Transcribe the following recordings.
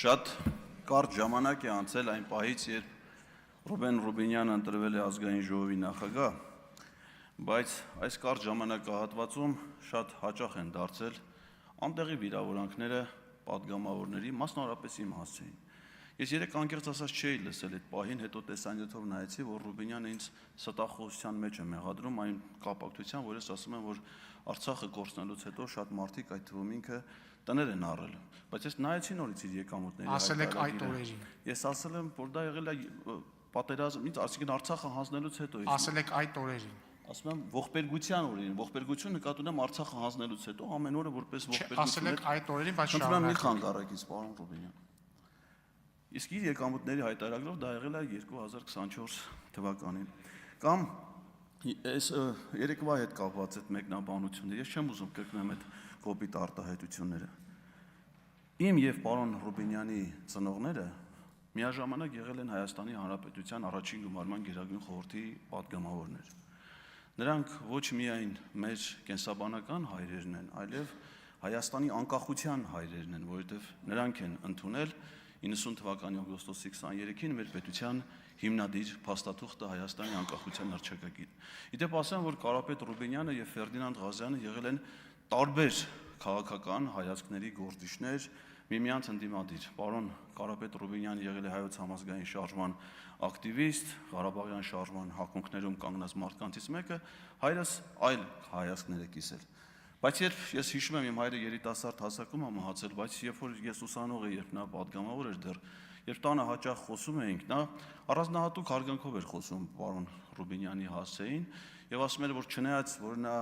Շատ կարճ ժամանակ է անցել այն պահից, երբ Ռուբեն Ռուբինյանը ընտրվել է ազգային ժողովի նախագահ, բայց այս կարճ ժամանակահատվածում շատ հաճախ են դարձել անտեղի վիրավորանքները պատգամավորների, մասնավորապես իմ հասցեին։ Ես երեք անկեղծ ասած չէի լսել այդ պահին, հետո տեսանյութով նայեցի, որ Ռուբինյանը ինձ ստախոսության մեջ է մեղադրում այն կապակցությամբ, որ ես ասում եմ, որ Արցախը կորցնելուց հետո շատ մարդիկ, այդ թվում ինքը, տներ են առել։ Բայց ես նայեցի նորից իր եկամուտների Ասել եք այդ օրերին։ Ես ասել եմ, որ դա եղել է պատերազմ, այսինքն Արցախը հանձնելուց հետո։ Ասել եք այդ օրերին։ Ասում եմ ողբերգության օրերին, ողբերգություն նկատի ունեմ Արցախը հանձնելուց հետո, ամեն օրը որպես ողբերգություն։ Ասել եք այդ օրերին, բայց շարունակեք։ Խնդրում եմ մի խանգարակից, պարոն Ռուբինյան։ Իսկ իր եկամուտների հայտարարելով դա եղել է 2024 թվականին։ Կամ այս երեկվա հետ կապված այդ մեկնաբանությունները, ես չեմ ուզում կրկնեմ այդ կոպիտ արտահայտությունները։ Իմ եւ պարոն Ռուբինյանի ծնողները միաժամանակ եղել են Հայաստանի Հանրապետության առաջին գումարման գերագույն խորհրդի պատգամավորներ։ Նրանք ոչ միայն մեր կենսաբանական հայրերն են, այլև Հայաստանի անկախության հայրերն են, որովհետև նրանք են ընդունել 90 թվականի օգոստոսի 23-ին մեր պետության հիմնադիր փաստաթուղթը Հայաստանի անկախության հռչակագիր։ Իդեպ ասեմ, որ Կարապետ Ռուբինյանը եւ Ֆերդինանդ Ղազյանը եղել են տարբեր քաղաքական հայացքների գործիչներ, միմյանց ընդդիմադիր։ Պարոն Կարապետ Ռուբինյանը եղել է հայոց համազգային շարժման ակտիվիստ, Ղարաբաղյան շարժման հակունքներում կանգնած մարդկանցից մեկը, հայրս այլ հայացքներ է կիսել։ Բայց երբ ես հիշում եմ իմ հայրը երիտասարդ հասակում է մահացել, բայց երբ որ ես ուսանող էի, երբ նա պատգամավոր էր դեռ, երբ տանը հաճախ խոսում էինք, նա առանձնահատուկ հարգանքով էր խոսում պարոն Ռուբինյանի հասցեին եւ ասում էր, որ չնայած որ նա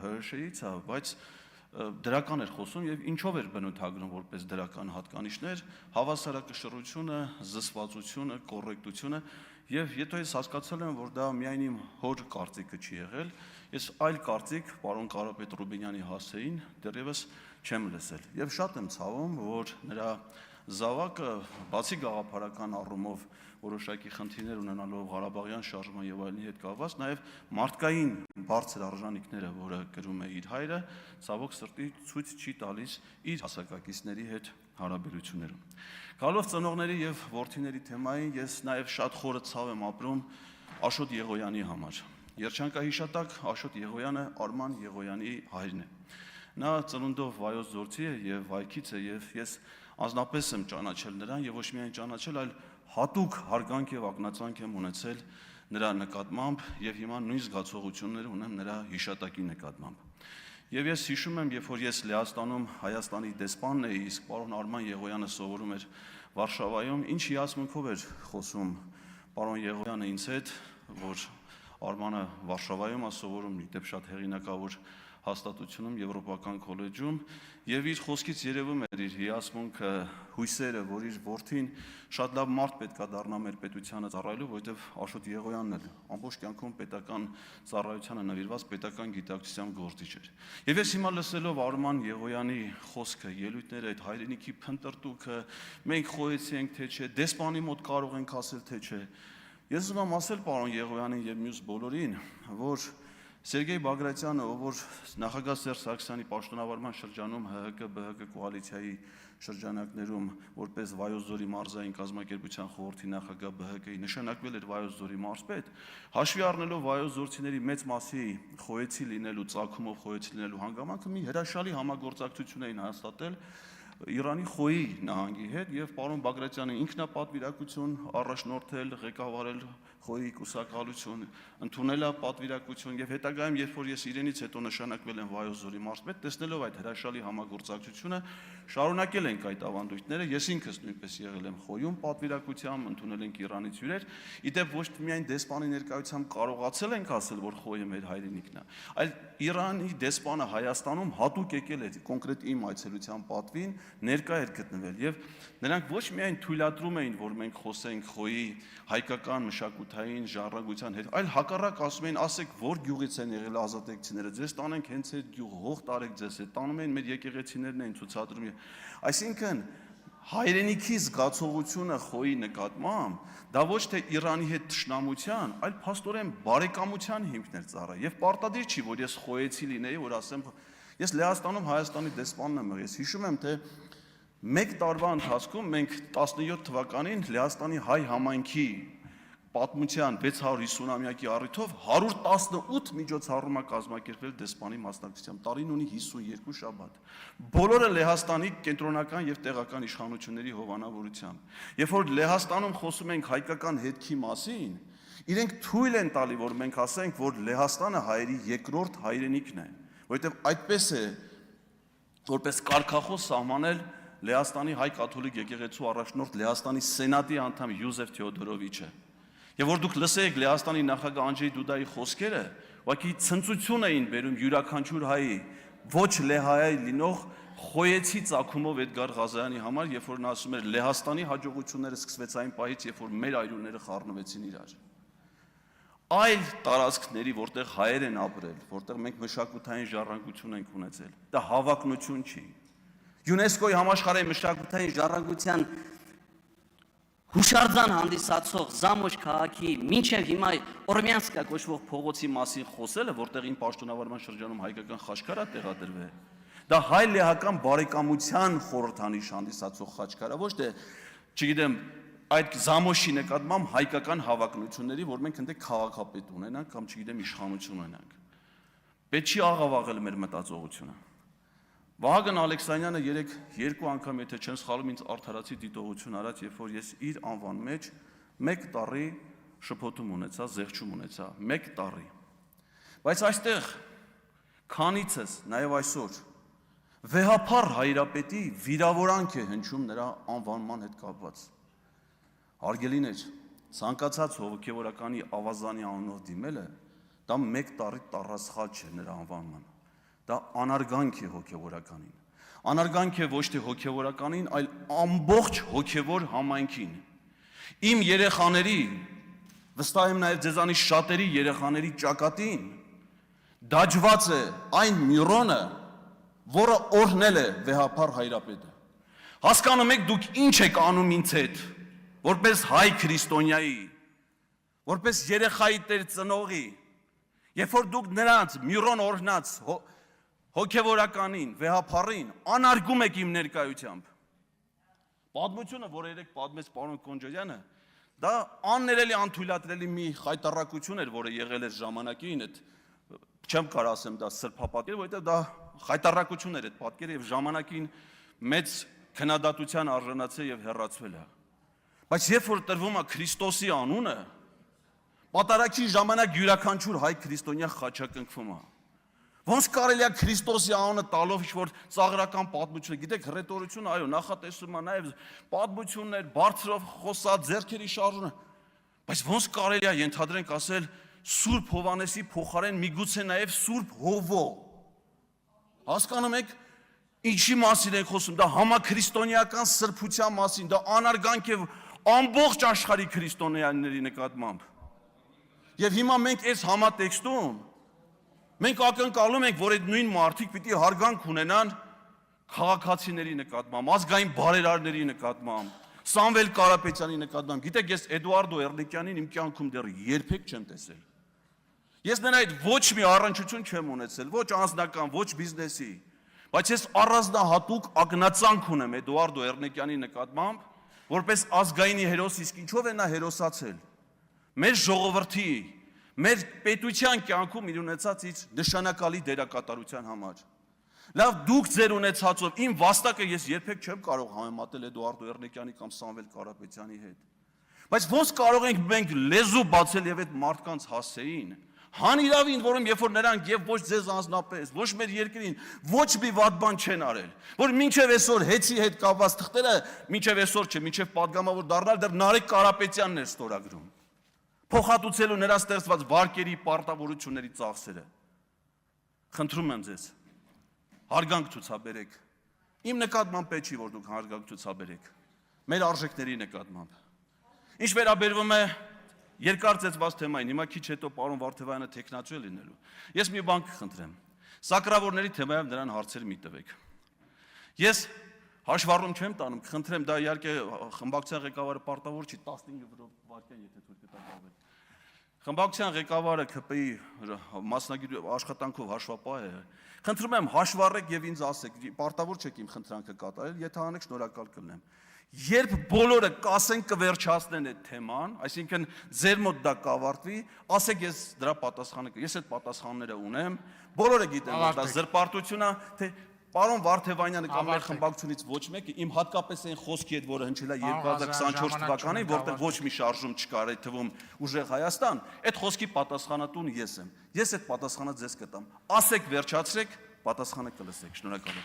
ՀՀՇ-ից է, բայց դրական էր խոսում եւ ինչով էր բնութագրում որպես դրական հատկանիշներ, հավասարակշռությունը, զսպվածությունը, կոռեկտությունը եւ եթե ես հասկացել եմ, որ դա միայն իմ հոր կարծիքը չի եղել, ես այլ կարծիք պարոն Կարապետ Ռուբինյանի հասցեին դեռևս չեմ լսել եւ շատ եմ ցավում, որ նրա զավակը բացի գաղափարական առումով որոշակի խնդիրներ ունենալով Ղարաբաղյան շարժման եւ այլնի հետ կապված, նաեւ մարդկային բարձր արժանինքները, որը կրում է իր հայրը, ցավոք սրտի ցույց չի տալիս իր հասակակիցների հետ հարաբերություններում։ Գալով ծնողների եւ որդիների թեմային, ես նաեւ շատ խորը ցավ եմ ապրում Աշոտ Եղոյանի համար։ Երջանկահիշատակ Աշոտ Եղոյանը Արման Եղոյանի հայրն է։ Նա ծնունդով Վայոց ձորցի է եւ Վայքից է եւ ես անձնապես եմ ճանաչել նրան եւ ոչ միայն ճանաչել, այլ հատուկ հարգանք եւ ակնածանք եմ ունեցել նրա նկատմամբ եւ հիմա նույն զգացողություններ ունեմ նրա հիշատակի նկատմամբ։ Եվ ես հիշում եմ, երբ որ ես Լեհաստանում Հայաստանի դեսպանն էի, իսկ պարոն Արման Եղոյանը սովորում էր Վարշավայում, ինչ հիասմունքով էր խոսում պարոն Եղոյանը ինձ հետ, որ Արմանը Վարշավայում է սովորում, իդեպ շատ հեղինակավոր հաստատությունում Եվրոպական քոլեջում եւ իր խոսքից երևում էր իր հիասմունքը, հույսերը, որ իր որդին շատ լավ մարդ պետքա դառնա մեր պետությանը ծառայելու, որովհետեւ Աշոտ Եղոյանն էլ ամբողջ կյանքում պետական ծառայությանը նվիրված պետական գիտակցությամբ գործիչ էր։ Եվ ես հիմա լսելով Արման Եղոյանի խոսքը, ելույթները, այդ հայրենիքի փնտրտուքը, մենք խոհեցինք թե չէ, դեսպանի մոտ կարող ենք ասել թե չէ։ Ես ուզում եմ ասել պարոն Եղոյանին եւ մյուս բոլորին, որ Սերգեյ Բագրատյանը, ով որ նախագահ Սերժ Սարգսյանի պաշտոնավարման շրջանում ՀՀԿ-ԲՀԿ կոալիցիայի շրջանակներում որպես Վայոց ձորի մարզային կազմակերպության խորհրդի նախագահ ԲՀԿ-ի նշանակվել էր Վայոց ձորի մարզպետ, հաշվի առնելով Վայոց ձորցիների մեծ մասի խոհեցի լինելու, ծագումով խոհեցի լինելու հանգամանքը մի հրաշալի համագործակցություն էին հաստատել Իրանի Խոյի նահանգի հետ եւ պարոն Բագրատյանը ինքնապատվիրակություն առաջնորդել, ղեկավարել Խոյի կուսակալություն, ընդունել է պատվիրակություն եւ հետագայում երբ որ ես իրենից հետո նշանակվել եմ Վայոց ձորի մարզպետ, տեսնելով այդ հրաշալի համագործակցությունը, շարունակել ենք այդ ավանդույթները, ես ինքս նույնպես եղել եմ Խոյում պատվիրակությամբ, ընդունել ենք Իրանից հյուրեր, իդեպ ոչ միայն դեսպանի ներկայությամբ կարողացել ենք ասել, որ Խոյը մեր հայրենիքն է, այլ Իրանի դեսպանը Հայաստանում հատուկ եկել է կոնկրետ իմ այցելության պատվին ներկա էր գտնվել եւ նրանք ոչ միայն թույլատրում էին, որ մենք խոսենք Խոյի հայկական մշակութային ժառանգության հետ, այլ հակառակ ասում էին, ասեք, որ գյուղից են եղել ազատեկցիները, ձեզ տանենք հենց այդ գյուղ, հող տարեք ձեզ հետ, տանում էին մեր եկեղեցիներն էին ցուցադրում։ Այսինքն հայրենիքի զգացողությունը Խոյի նկատմամբ դա ոչ թե Իրանի հետ թշնամության, այլ փաստորեն բարեկամության հիմքներ ծառայ եւ պարտադիր չի, որ ես խոյեցի լինեի, որ ասեմ ես Լեհաստանում Հայաստանի դեսպանն եմ, ես հիշում եմ, թե Մեկ տարվա ընթացքում մենք 17 թվականին Լեհաստանի հայ համայնքի պատմության 650-ամյակի առիթով 118 միջոցառում կազմակերպել դեսպանի մասնակցությամբ, տարին ունի 52 շաբաթ։ Բոլորը Լեհաստանի կենտրոնական եւ տեղական իշխանությունների հովանավորությամբ։ Երբ որ Լեհաստանում խոսում ենք հայկական հետքի մասին, իրենք թույլ են տալի, որ մենք ասենք, որ Լեհաստանը հայերի երկրորդ հայրենիքն է, որովհետեւ այդպես է որպես կարգախոս սահմանել Լեհաստանի հայ կաթոլիկ եկեղեցու առաջնորդ Լեհաստանի սենատի անդամ Յուզեֆ Թեոդորովիչը։ Եվ որ դուք լսեիք Լեհաստանի նախագահ Անջեյ Դուդայի խոսքերը, ուղղակի ցնծություն էին բերում յուրաքանչյուր հայի, ոչ լեհայ լինող խոյեցի ծագումով Էդգար Ղազարյանի համար, երբ որ նա ասում էր Լեհաստանի հաջողությունները սկսվեց այն պահից, երբ որ մեր այրուները խառնվեցին իրար։ Այլ տարածքների, որտեղ հայեր են ապրել, որտեղ մենք մշակութային ժառանգություն ենք ունեցել, դա հավակնություն չի։ ՅՈՒՆԵՍԿՕ-ի համաշխարհային մշակութային ժառանգության հուշարձան հանդիսացող Զամոջ քաղաքի մինչև հիմա Օրմյանսկա կոչվող փողոցի մասին խոսելը, որտեղ իմ պաշտոնավարման շրջանում հայկական խաչքար է տեղադրվել, դա հայ լեհական բարեկամության խորհրդանիշ հանդիսացող խաչքար է, ոչ թե, չգիտեմ, այդ Զամոշի նկատմամբ հայկական հավակնությունների, որ մենք ընդ քաղաքապետ ունենանք կամ չգիտեմ իշխանություն ունենանք։ Պետք չի աղավաղել մեր մտածողությունը։ Վահագն Ալեքսանյանը երեք երկու անգամ, եթե չեմ սխալվում, ինձ արդարացի դիտողություն արած, երբ որ ես իր անվան մեջ 1 տարի շփոթում ունեցա, զեղչում ունեցա, 1 տարի։ Բայց այստեղ քանիցս, նաև այսօր, վեհափառ հայրապետի վիրավորանք է հնչում նրա անվանման հետ կապված։ Հարգելիներ, ցանկացած հոգևորականի ավազանի անունով դիմելը, դա 1 տարի տառասխալ չէ նրա անվանման։ Դա անարգանք է հոգևորականին։ Անարգանք է ոչ թե հոգևորականին, այլ ամբողջ հոգևոր համայնքին։ Իմ երեխաների, վստահ եմ նաև ձեզանից շատերի երեխաների ճակատին դաջված է այն միրոնը, որը օրհնել է վեհափառ հայրապետը։ Հասկանում եք դուք ինչ եք անում ինձ հետ, որպես հայ քրիստոնյայի, որպես երեխայի տեր ծնողի, երբ որ դուք նրանց միրոն օրհնած հոգևորականին, վեհափառին անարգում եք իմ ներկայությամբ։ Պատմությունը, որ երեք պատմեց պարոն Կոնջոյանը, դա աններելի անթույլատրելի մի խայտառակություն էր, որը եղել էր ժամանակին, այդ չեմ կարող ասեմ դա սրբապատկեր, որովհետև դա խայտառակություն էր այդ պատկերը եւ ժամանակին մեծ քննադատության արժանացել եւ հեռացվել է։ Բայց երբ որ տրվում է Քրիստոսի անունը, պատարագի ժամանակ յուրաքանչյուր հայ քրիստոնյա խաչակնքվում է։ Ոնց կարելի է Քրիստոսի անունը տալով ինչ-որ ծաղրական պատմություն, գիտեք, հռետորությունը, այո, նախատեսում է նաև պատմություններ, բարձրով խոսած, ձեռքերի շարժումը, բայց ոնց կարելի է ենթադրենք ասել Սուրբ Հովանեսի փոխարեն միգուցե նաև Սուրբ Հովո։ Հասկանում եք, ինչի մասին ենք խոսում, դա համաքրիստոնեական սրբության մասին, դա անարգանք է ամբողջ աշխարհի քրիստոնյաների նկատմամբ։ Եվ հիմա մենք այս համատեքստում մենք ակնկալում ենք, որ այդ նույն մարդիկ պիտի հարգանք ունենան քաղաքացիների նկատմամբ, ազգային բարերարների նկատմամբ, Սամվել Կարապետյանի նկատմամբ։ Գիտեք, ես Էդուարդո Էրնիկյանին իմ կյանքում դեռ երբեք չեմ տեսել։ Ես նրա այդ ոչ մի առնչություն չեմ ունեցել, ոչ անձնական, ոչ բիզնեսի, բայց ես առանձնահատուկ ակնածանք ունեմ Էդուարդո Էրնիկյանի նկատմամբ, որպես ազգայինի հերոս, իսկ ինչով է նա հերոսացել։ Մեր ժողովրդի, մեր պետության կյանքում իր ունեցած իր նշանակալի դերակատարության համար։ Լավ, դուք ձեր ունեցածով, իմ վաստակը ես երբեք չեմ կարող համեմատել Էդուարդո Էրնիկյանի կամ Սամվել Կարապետյանի հետ։ Բայց ոնց կարող ենք մենք լեզու բացել եւ այդ մարդկանց հասեին, հանիրավին, որում երբ որ նրանք եւ ոչ ձեզ անձնապես, ոչ մեր երկրին, ոչ մի վատ բան չեն արել, որ մինչեւ այսօր հեծի հետ կապված թղթերը, մինչեւ այսօր չէ, մինչեւ падգամավոր դառնալ դեռ Նարեկ Կարապետյանն էր ստորագրում։ Փոխհատուցելու նրա ստեղծված վարկերի պարտավորությունների ծախսերը։ Խնդրում եմ ձեզ, հարգանք ցուցաբերեք։ Իմ նկատմամբ պետք չի, որ դուք հարգանք ցուցաբերեք։ Մեր արժեքների նկատմամբ։ Ինչ վերաբերվում է երկար ծեծված թեմային, հիմա քիչ հետո պարոն Վարդևյանը տեխնացու է լինելու։ Ես մի բան կխնդրեմ։ Սակրավորների թեմայով նրան հարցեր մի տվեք։ Ես հաշվառում չեմ տանում, կխնդրեմ, դա իհարկե խմբակցության ղեկավարը պարտավոր չի 15 վայրկյան, եթե թույլ կտակ ավել։ Խմբակցության ղեկավարը ԿՊ-ի մասնագետ աշխատանքով հաշվապահ է։ Խնդրում եմ հաշվառեք եւ ինձ ասեք, պարտավոր չեք իմ խնդրանքը կատարել, եթե անեք շնորհակալ կլինեմ։ Երբ բոլորը կասեն կվերջացնեն այդ թեման, այսինքն ձեր մոտ դա կավարտվի, ասեք ես դրա պատասխանը կգեմ, ես այդ պատասխանները ունեմ, բոլորը գիտեն, որ դա զրպարտություն է, թե պարոն Վարդևանյանը կամ մեր խմբակցությունից ոչ մեկը իմ հատկապես այն խոսքի հետ, որը հնչել է 2024 թվականին, որտեղ ոչ մի շարժում չկար, այդ թվում ուժեղ Հայաստան, այդ խոսքի պատասխանատուն ես եմ։ Ես այդ պատասխանը ձեզ կտամ։ Ասեք վերջացրեք, պատասխանը կլսեք։ Շնորհակալ եմ։